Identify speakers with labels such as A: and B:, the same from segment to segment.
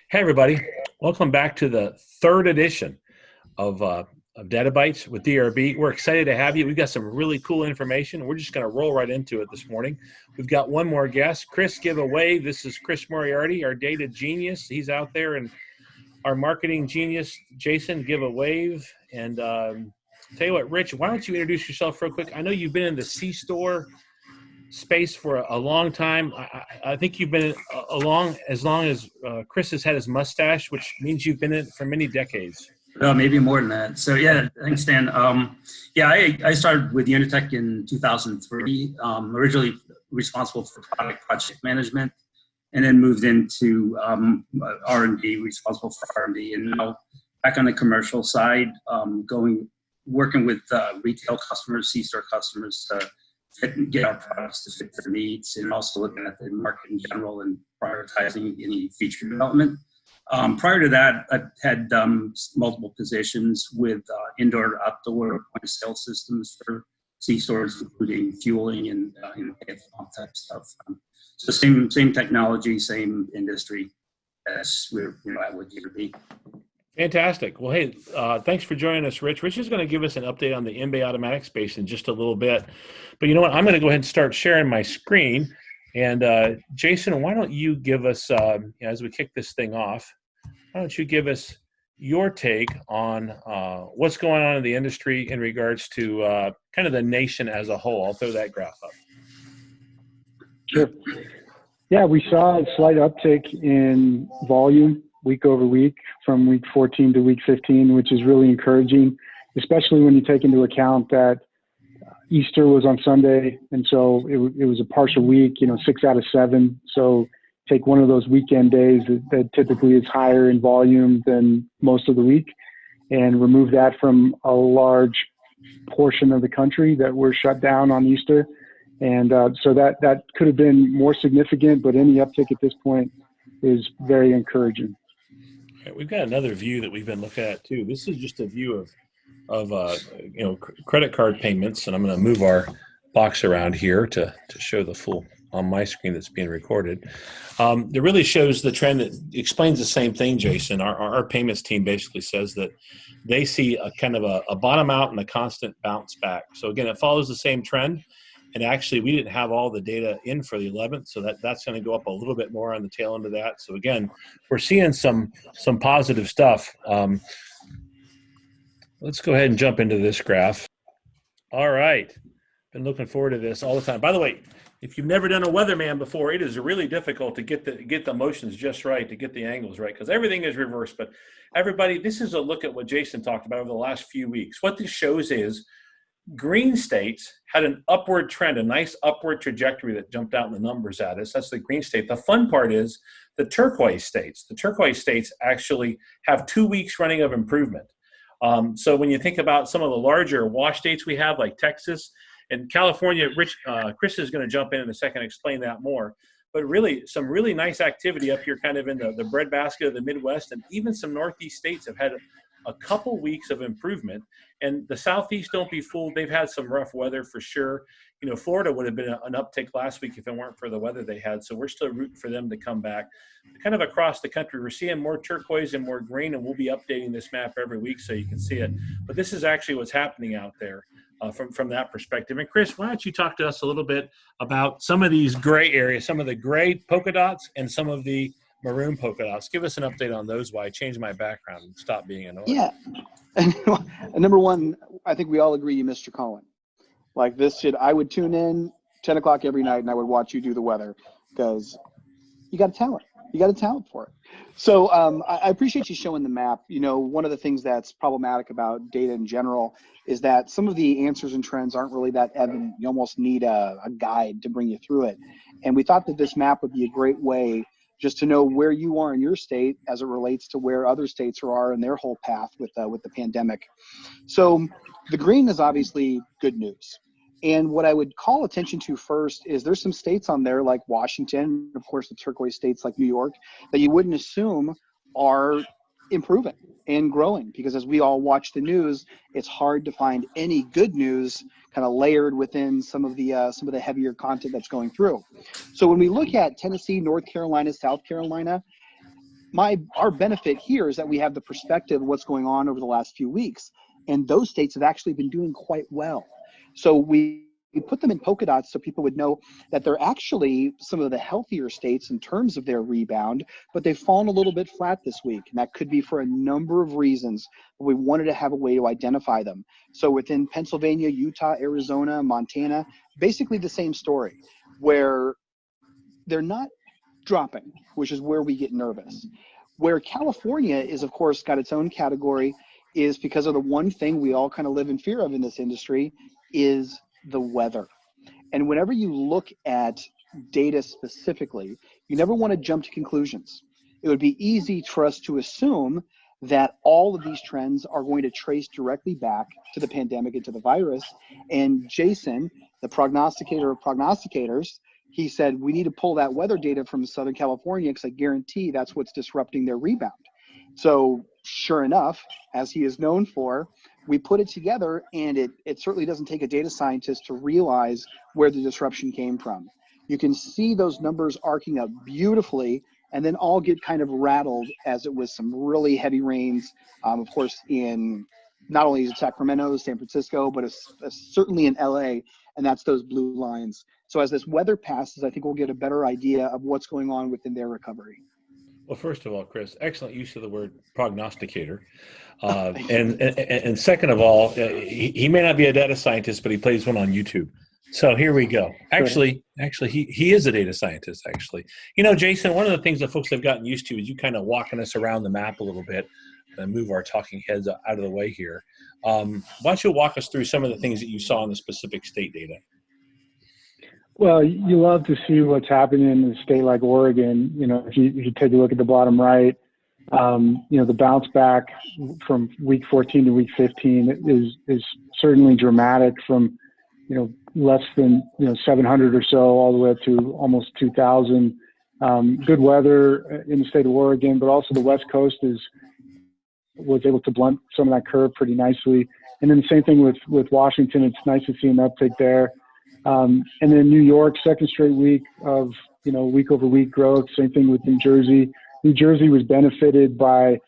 A: Hey, everybody. Welcome back to the third edition of Data Bytes with DRB. We're excited to have you. We've got some really cool information. We're just going to roll right into it this morning. We've got one more guest, Chris. Give a wave. This is Chris Moriarty, our data genius. He's out there, and our marketing genius, Jason. Give a wave. And tell you what, Rich, why don't you introduce yourself real quick? I know you've been in the C-store space for a long time. I think you've been as long as Chris has had his mustache, which means you've been in it for many decades.
B: Maybe more than that. So yeah, thanks, Dan. I started with Unitech in 2003, originally responsible for project management, and then moved into R&D, responsible for R&D, and now back on the commercial side, working with retail customers, C-store customers to get our products to fit their needs, and also looking at the market in general and prioritizing any feature development. Prior to that, I've had multiple positions with indoor, outdoor point of sale systems for C-stores, including fueling and pump type stuff. So same technology, same industry as we're at with DRB.
A: Fantastic. Well, hey, thanks for joining us, Rich. Rich is going to give us an update on the in-bay automatic space in just a little bit. But you know what? I'm going to go ahead and start sharing my screen. And Jason, why don't you give us, as we kick this thing off, why don't you give us your take on what's going on in the industry in regards to kind of the nation as a whole? I'll throw that graph up.
C: Sure. Yeah, we saw a slight uptick in volume week over week from week 14 to week 15, which is really encouraging, especially when you take into account that Easter was on Sunday, and so it was a partial week, 6 out of 7. So take one of those weekend days that typically is higher in volume than most of the week, and remove that from a large portion of the country that were shut down on Easter. And so that could have been more significant, but any uptick at this point is very encouraging.
A: We've got another view that we've been looking at too. This is just a view of credit card payments, and I'm going to move our box around here to show the full on my screen that's being recorded. It really shows the trend that explains the same thing, Jason. Our payments team basically says that they see a kind of a bottom out and a constant bounce back. So again, it follows the same trend. And actually, we didn't have all the data in for the 11th, so that's going to go up a little bit more on the tail end of that. So again, we're seeing some positive stuff. Let's go ahead and jump into this graph. All right. Been looking forward to this all the time. By the way, if you've never done a weatherman before, it is really difficult to get the motions just right, to get the angles right, because everything is reversed. But everybody, this is a look at what Jason talked about over the last few weeks. What this shows is green states had an upward trend, a nice upward trajectory that jumped out in the numbers at us. That's the green state. The fun part is the turquoise states. The turquoise states actually have 2 weeks running of improvement. So when you think about some of the larger wash states we have, like Texas and California, Chris is going to jump in a second and explain that more. But really, some really nice activity up here kind of in the breadbasket of the Midwest, and even some Northeast states have had a couple weeks of improvement. And the Southeast, don't be fooled, they've had some rough weather for sure. Florida would have been an uptick last week if it weren't for the weather they had. So we're still rooting for them to come back. Kind of across the country, we're seeing more turquoise and more green, and we'll be updating this map every week so you can see it. But this is actually what's happening out there from that perspective. And Chris, why don't you talk to us a little bit about some of these gray areas, some of the gray polka dots and some of the maroon polka dots. Give us an update on those, why I changed my background and stopped being annoying.
D: Yeah. Number one, I think we all agree you missed your calling. Like this I would tune in 10 o'clock every night and I would watch you do the weather because you got a talent. You got a talent for it. So I appreciate you showing the map. One of the things that's problematic about data in general is that some of the answers and trends aren't really that evident. You almost need a guide to bring you through it. And we thought that this map would be a great way just to know where you are in your state as it relates to where other states are in their whole path with the pandemic. So the green is obviously good news. And what I would call attention to first is there's some states on there like Washington, of course, the turquoise states like New York, that you wouldn't assume are improving and growing, because as we all watch the news, it's hard to find any good news kind of layered within some of the heavier content that's going through. So when we look at Tennessee, North Carolina, South Carolina, our benefit here is that we have the perspective of what's going on over the last few weeks, and those states have actually been doing quite well. So we put them in polka dots so people would know that they're actually some of the healthier states in terms of their rebound, but they've fallen a little bit flat this week. And that could be for a number of reasons, but we wanted to have a way to identify them. So within Pennsylvania, Utah, Arizona, Montana, basically the same story, where they're not dropping, which is where we get nervous. Where California is, of course, got its own category is because of the one thing we all kind of live in fear of in this industry is the weather. And whenever you look at data specifically, you never want to jump to conclusions. It would be easy for us to assume that all of these trends are going to trace directly back to the pandemic and to the virus. And Jason, the prognosticator of prognosticators, he said, we need to pull that weather data from Southern California because I guarantee that's what's disrupting their rebound. So sure enough, as he is known for, we put it together, and it certainly doesn't take a data scientist to realize where the disruption came from. You can see those numbers arcing up beautifully and then all get kind of rattled as it was some really heavy rains, of course, in not only Sacramento, San Francisco, but certainly in LA, and that's those blue lines. So as this weather passes, I think we'll get a better idea of what's going on within their recovery.
A: Well, first of all, Chris, excellent use of the word prognosticator. And second of all, he may not be a data scientist, but he plays one on YouTube. So here we go. Actually, he is a data scientist, actually. You know, Jason, one of the things that folks have gotten used to is you kind of walking us around the map a little bit and move our talking heads out of the way here. Why don't you walk us through some of the things that you saw in the specific state data?
C: Well, you love to see what's happening in a state like Oregon. You know, if you take a look at the bottom right, you know, the bounce back from week 14 to week 15 is certainly dramatic, from, you know, less than, 700 or so all the way up to almost 2,000. Good weather in the state of Oregon, but also the West Coast was able to blunt some of that curve pretty nicely. And then the same thing with Washington. It's nice to see an uptick there. And then New York, second straight week of, week over week growth. Same thing with New Jersey. New Jersey was benefited by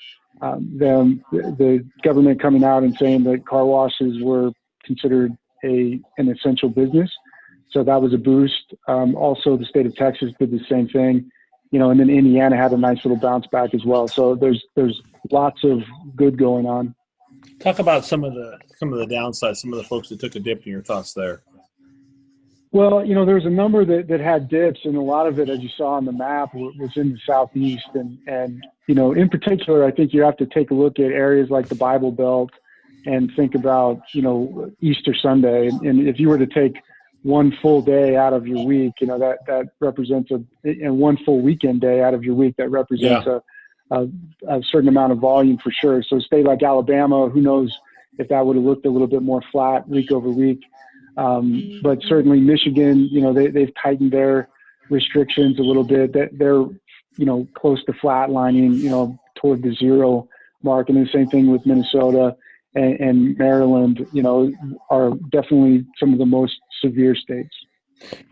C: the government coming out and saying that car washes were considered an essential business. So that was a boost. Also, the state of Texas did the same thing, and then Indiana had a nice little bounce back as well. So there's lots of good going on.
A: Talk about some of the downsides, some of the folks that took a dip, and your thoughts there.
C: Well, there's a number that had dips, and a lot of it, as you saw on the map, was in the Southeast. And in particular, I think you have to take a look at areas like the Bible Belt and think about, Easter Sunday. And if you were to take one full day out of your week, that represents and one full weekend day out of your week, that represents a certain amount of volume for sure. So a state like Alabama, who knows if that would have looked a little bit more flat week over week. But certainly Michigan, they've tightened their restrictions a little bit. That they're, close to flatlining, toward the zero mark. And the same thing with Minnesota and Maryland, are definitely some of the most severe states.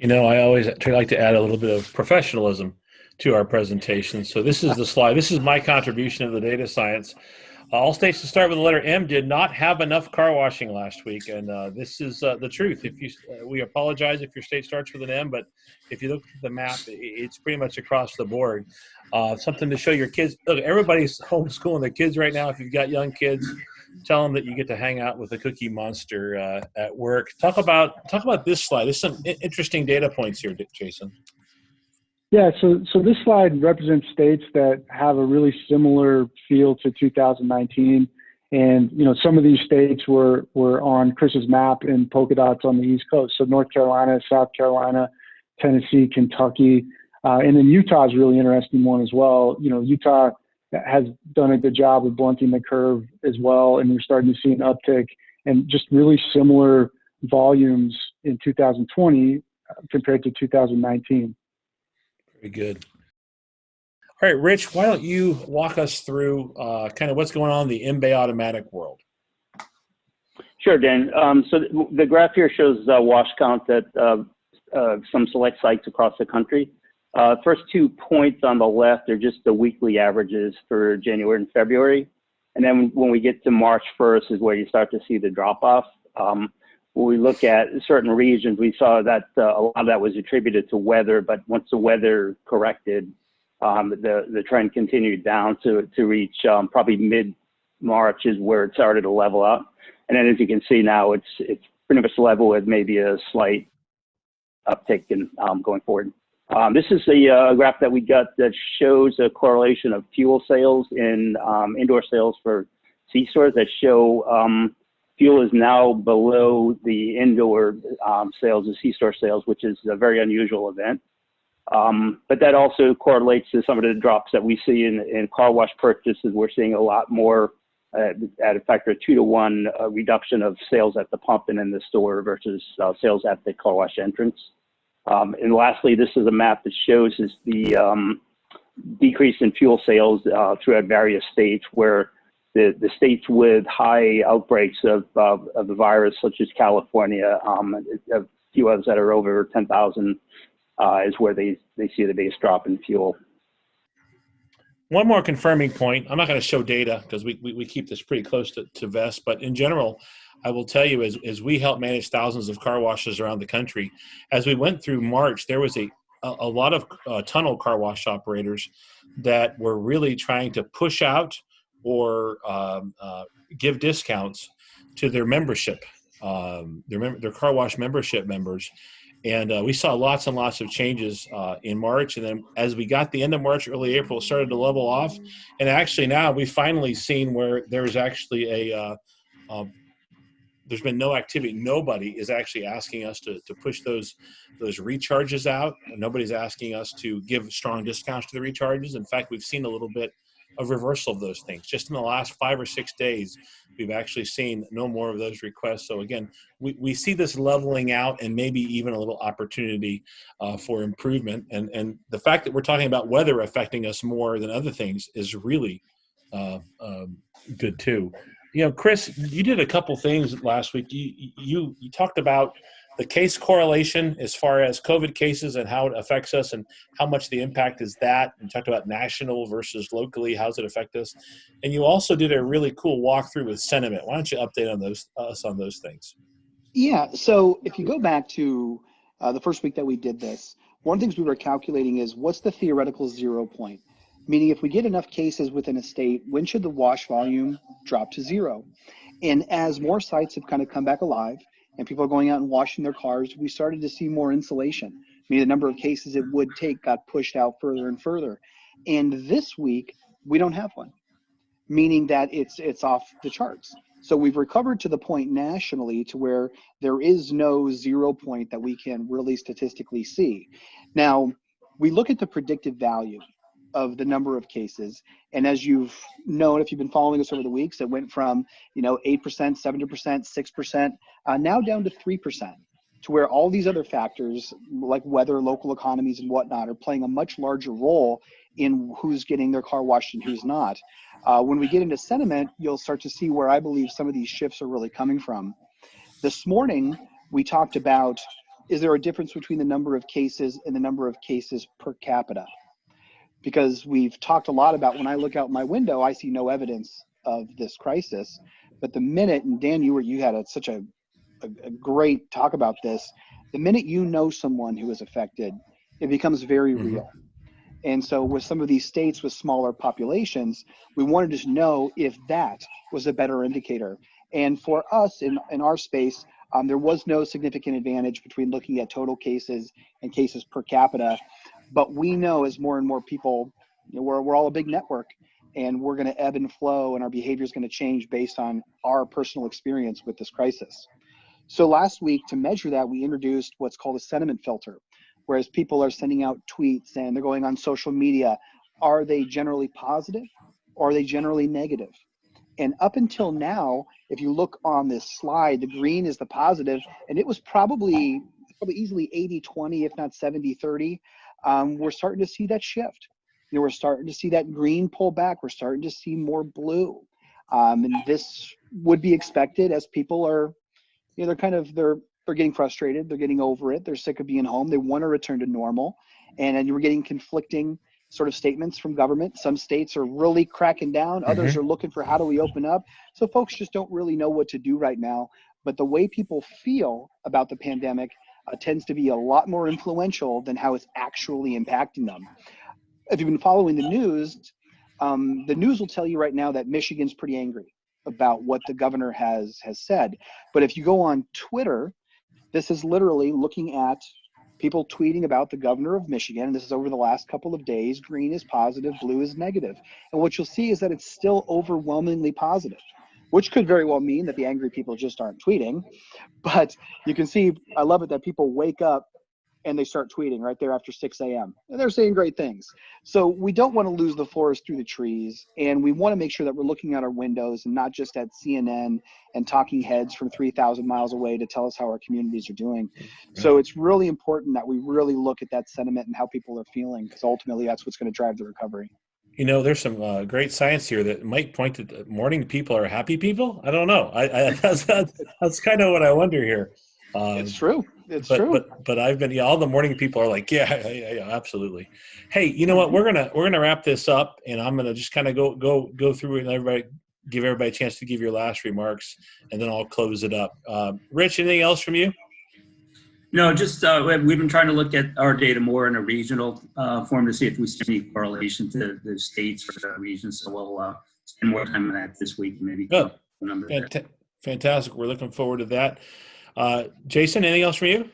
A: I always like to add a little bit of professionalism to our presentation. So this is the slide. This is my contribution of the data science. All states that start with the letter M did not have enough car washing last week, and this is the truth. We apologize if your state starts with an M, but if you look at the map, it's pretty much across the board. Something to show your kids. Look, everybody's homeschooling their kids right now. If you've got young kids, tell them that you get to hang out with the Cookie Monster at work. Talk about this slide. There's some interesting data points here, Jason.
C: Yeah, so this slide represents states that have a really similar feel to 2019. And, some of these states were on Chris's map in polka dots on the East Coast. So North Carolina, South Carolina, Tennessee, Kentucky. And then Utah is a really interesting one as well. Utah has done a good job of blunting the curve as well. And we're starting to see an uptick and just really similar volumes in 2020 compared to 2019.
A: Very good. All right, Rich, why don't you walk us through kind of what's going on in the MBA automatic world?
E: Sure, Dan. So the graph here shows wash count at some select sites across the country. First 2 points on the left are just the weekly averages for January and February. And then when we get to March 1st is where you start to see the drop off. When we look at certain regions, we saw that a lot of that was attributed to weather, but once the weather corrected, the trend continued down to reach probably mid-March is where it started to level out. And then as you can see now, it's pretty much level with maybe a slight uptick in going forward. This is the graph that we got that shows a correlation of fuel sales and indoor sales for C-stores that show fuel is now below the indoor sales of C-store sales, which is a very unusual event. But that also correlates to some of the drops that we see in car wash purchases. We're seeing a lot more at a factor of 2 to 1 reduction of sales at the pump and in the store versus sales at the car wash entrance. And lastly, this is a map that shows is the decrease in fuel sales throughout various states, where the states with high outbreaks of the virus, such as California, a few others that are over 10,000, is where they see the biggest drop in fuel.
A: One more confirming point. I'm not going to show data because we keep this pretty close to vest, but in general, I will tell you as we help manage thousands of car washes around the country, as we went through March, there was a lot of tunnel car wash operators that were really trying to push out or give discounts to their membership, their car wash membership members. And we saw lots and lots of changes in March. And then as we got the end of March, early April, it started to level off. And actually now we've finally seen where there's actually there's been no activity. Nobody is actually asking us to push those recharges out. Nobody's asking us to give strong discounts to the recharges. In fact, we've seen a little bit of reversal of those things. Just in the last 5 or 6 days, we've actually seen no more of those requests. So again, we see this leveling out and maybe even a little opportunity for improvement. And the fact that we're talking about weather affecting us more than other things is really good too. You know, Chris, you did a couple things last week. You talked about the case correlation as far as COVID cases and how it affects us and how much the impact is that. And talked about national versus locally, how does it affect us? And you also did a really cool walkthrough with sentiment. Why don't you update on us on those things?
D: Yeah, so if you go back to the first week that we did this, one of the things we were calculating is what's the theoretical 0 point? Meaning if we get enough cases within a state, when should the wash volume drop to 0? And as more sites have kind of come back alive and people are going out and washing their cars, we started to see more insulation. I mean, the number of cases it would take got pushed out further and further. And this week, we don't have one, meaning that it's off the charts. So we've recovered to the point nationally to where there is no 0 point that we can really statistically see. Now, we look at the predictive value of the number of cases. And as you've known, if you've been following us over the weeks, it went from 8%, 7%, 6%, now down to 3%, to where all these other factors like weather, local economies and whatnot are playing a much larger role in who's getting their car washed and who's not. When we get into sentiment, you'll start to see where I believe some of these shifts are really coming from. This morning, we talked about, is there a difference between the number of cases and the number of cases per capita? Because we've talked a lot about, when I look out my window, I see no evidence of this crisis. But the minute, and Dan, you had such a great talk about this, the minute you know someone who is affected, it becomes very real. And so with some of these states with smaller populations, we wanted to know if that was a better indicator. And for us in our space, there was no significant advantage between looking at total cases and cases per capita. But we know as more and more people, we're all a big network, and we're going to ebb and flow, and our behavior is going to change based on our personal experience with this crisis. So last week, to measure that, we introduced what's called a sentiment filter, whereas people are sending out tweets and they're going on social media. Are they generally positive or are they generally negative? And up until now, if you look on this slide, the green is the positive, and it was probably easily 80-20, if not 70-30. We're starting to see that shift. We're starting to see that green pull back. We're starting to see more blue. And this would be expected as people are, they're getting frustrated. They're getting over it. They're sick of being home. They want to return to normal. and you were getting conflicting sort of statements from government. Some states are really cracking down. Others are looking for how do we open up. So folks just don't really know what to do right now. But the way people feel about the pandemic tends to be a lot more influential than how it's actually impacting them. If you've been following the news will tell you right now that Michigan's pretty angry about what the governor has said. But if you go on Twitter, this is literally looking at people tweeting about the governor of Michigan, and this is over the last couple of days. Green is positive, blue is negative. And what you'll see is that it's still overwhelmingly positive, which could very well mean that the angry people just aren't tweeting. But you can see, I love it that people wake up and they start tweeting right there after 6 a.m. And they're saying great things. So we don't want to lose the forest through the trees, and we want to make sure that we're looking out our windows and not just at CNN and talking heads from 3,000 miles away to tell us how our communities are doing. So it's really important that we really look at that sentiment and how people are feeling, because ultimately that's what's going to drive the recovery.
A: You know, there's some great science here that might point to morning people are happy people. I don't know. That's kind of what I wonder here.
D: It's true. It's true.
A: But I've been, all the morning people are like, yeah, absolutely. Hey, you know what? We're gonna wrap this up, and I'm gonna just kind of go through it and give everybody a chance to give your last remarks, and then I'll close it up. Rich, anything else from you?
B: No, just we've been trying to look at our data more in a regional form to see if we see any correlation to the states or the regions. So we'll spend more time on that this week, maybe.
A: Oh, fantastic. We're looking forward to that. Jason, anything else from you?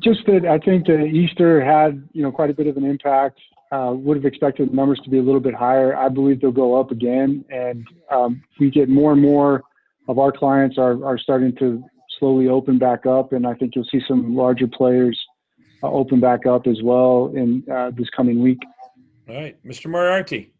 C: Just that I think that Easter had, quite a bit of an impact. Would have expected the numbers to be a little bit higher. I believe they'll go up again, and we get more and more of our clients are starting to slowly open back up, and I think you'll see some larger players open back up as well in this coming week.
A: All right, Mr. Moriarty.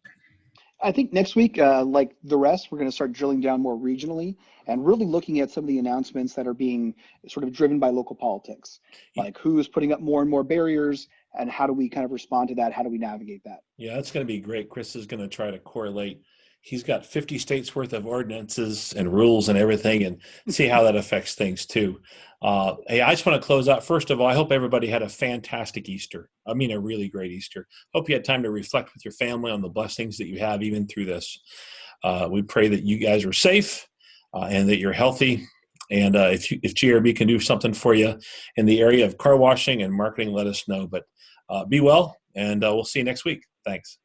D: I think next week, like the rest, we're going to start drilling down more regionally and really looking at some of the announcements that are being sort of driven by local politics, like who's putting up more and more barriers and how do we kind of respond to that? How do we navigate that? Yeah,
A: that's going to be great. Chris is going to try to correlate. He's got 50 states worth of ordinances and rules and everything, and see how that affects things too. Hey, I just want to close out. First of all, I hope everybody had a fantastic Easter. I mean, a really great Easter. Hope you had time to reflect with your family on the blessings that you have even through this. We pray that you guys are safe and that you're healthy. And if GRB can do something for you in the area of car washing and marketing, let us know. But be well, and we'll see you next week. Thanks.